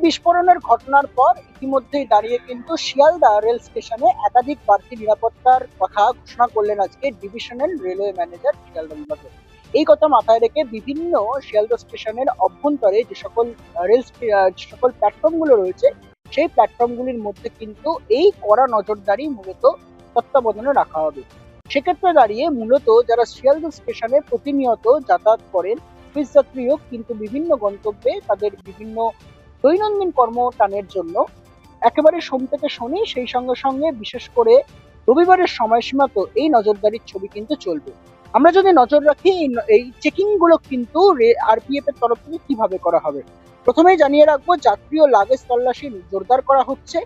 বিস্ফোরণের ঘটনার পর ইতিমধ্যেই দাঁড়িয়ে কিন্তু শিয়ালদা রেল স্টেশনে একাধিক বাড়তি নিরাপত্তার কথা ঘোষণা করলেন আজকে ডিভিশনাল রেলওয়ে ম্যানেজার শিয়ালদা বিভাগে। এই কথা মাথায় রেখে বিভিন্ন শিয়ালদা স্টেশনের অভ্যন্তরে যে সকল যে সকল প্ল্যাটফর্ম গুলো রয়েছে সেই প্ল্যাটফর্ম গুলির মধ্যে কিন্তু এই কড়া নজরদারি মূলত তত্ত্বাবধানে রাখা হবে। সেক্ষেত্রে দাঁড়িয়ে মূলত যারা শিয়ালদা স্টেশনে প্রতিনিয়ত যাতায়াত করেন, অফিস যাত্রী হোক কিন্তু বিভিন্ন গন্তব্যে তাদের বিভিন্ন দৈনন্দিন কর্মটানের জন্য একেবারে সোম থেকে শনি, সেই সঙ্গে সঙ্গে বিশেষ করে রবিবারের সময়সীমাতেও এই নজরদারির ছবি কিন্তু চলবে। আমরা যদি নজর রাখি এই চেকিং গুলো কিন্তু আরপিএফ এর তরফ থেকে কিভাবে করা হবে। প্রথমেই জানিয়ে রাখবো, যাত্রী ও লাগেজ তল্লাশি জোরদার করা হচ্ছে।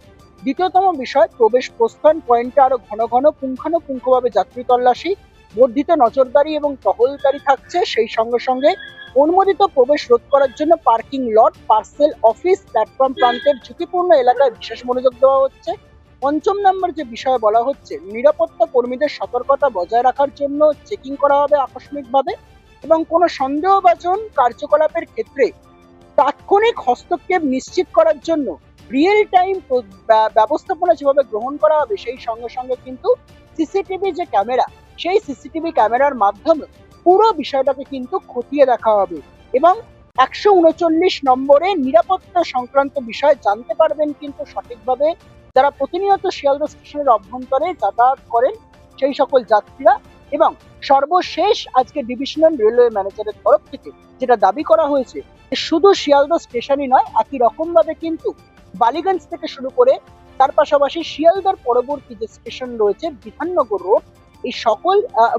দ্বিতীয়তম বিষয়, প্রবেশ প্রস্থান পয়েন্টে আরো ঘন ঘন পুঙ্খানুপুঙ্খভাবে যাত্রী তল্লাশি, বর্ধিত নজরদারি এবং টহলদারি থাকছে। সেই সঙ্গে সঙ্গে অনুমোদিত প্রবেশ রোধ করার জন্য parking lot, parcel office, platform প্রান্তের ঝুঁকিপূর্ণ এলাকায় বিশেষ মনোযোগ দেওয়া হচ্ছে। পঞ্চম নম্বর যে বিষয় বলা হচ্ছে, নিরাপত্তা কর্মীদের সতর্কতা বজায় রাখার জন্য চেকিং করা হবে আকস্মিকভাবে এবং কোনো সন্দেহভাজন কার্যকলাপের ক্ষেত্রে তাৎক্ষণিক হস্তক্ষেপ নিশ্চিত করার জন্য রিয়েল টাইম ব্যবস্থাপনা যেভাবে গ্রহণ করা হবে, সেই সঙ্গে সঙ্গে কিন্তু সিসিটিভি যে ক্যামেরা, সেই সিসিটিভি ক্যামেরার মাধ্যমে পুরো বিষয়টাকে কিন্তু খতিয়ে দেখা হবে এবং 139 নম্বরে নিরাপত্তা সংক্রান্ত বিষয় জানতে পারবেন কিন্তু সঠিকভাবে যারা প্রতিনিয়ত শিয়ালদা স্টেশনের অভ্যন্তরে যাতায়াত করেন সেই সকল যাত্রীরা। এবং সর্বশেষ আজকে ডিভিশনাল রেলওয়ে ম্যানেজারের তরফ থেকে যেটা দাবি করা হয়েছে, শুধু শিয়ালদা স্টেশনই নয়, একই রকম ভাবে কিন্তু বালিগঞ্জ থেকে শুরু করে তার পাশাপাশি শিয়ালদার পরবর্তী যে স্টেশন রয়েছে বিধাননগর রোড, এই সকল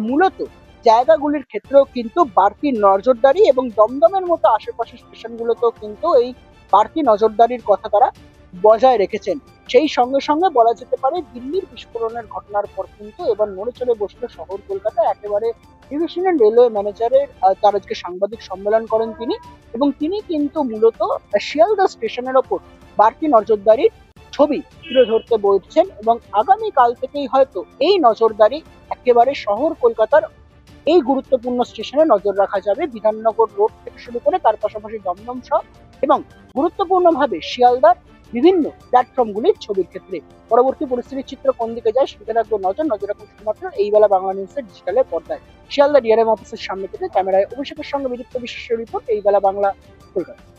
মূলত জায়গাগুলির ক্ষেত্রেও কিন্তু বাড়তি নজরদারি এবং দমদমের মতো আশেপাশের স্টেশনগুলোতেও কিন্তু এই বাড়তি নজরদারির কথা তারা বজায় রেখেছেন। সেই সঙ্গে সঙ্গে বলা যেতে পারে, দিল্লির বিস্ফোরণের ঘটনার পর কিন্তু এবার নড়ে চড়ে বসলো শহর কলকাতা। একেবারে ডিভিশনাল রেলওয়ে ম্যানেজারের তার আজকে সাংবাদিক সম্মেলন করেন তিনি এবং তিনি কিন্তু মূলত শিয়ালদা স্টেশনের ওপর বাড়তি নজরদারির ছবি তুলে ধরতে বলছেন এবং আগামী কাল থেকেই হয়তো এই নজরদারি একেবারে শহর কলকাতার এই গুরুত্বপূর্ণ স্টেশনে নজর রাখা যাবে, বিধাননগর রোড থেকে শুরু করে তার পাশাপাশি দমদম সহ এবং গুরুত্বপূর্ণভাবে শিয়ালদার বিভিন্ন প্ল্যাটফর্মগুলির ছবির ক্ষেত্রে। পরবর্তী পরিস্থিতির চিত্র কোন দিকে যায় সেটা রাখবে নজর রাখুন শুধুমাত্র এই বেলা বাংলা নিউজের ডিজিটালের পর্দায়। শিয়ালদা ডিআরএম অফিসের সামনে থেকে ক্যামেরায় অভিষেকের সঙ্গে বিযুক্ত বিশেষ রিপোর্ট, এই বেলা বাংলা, কলকাতা।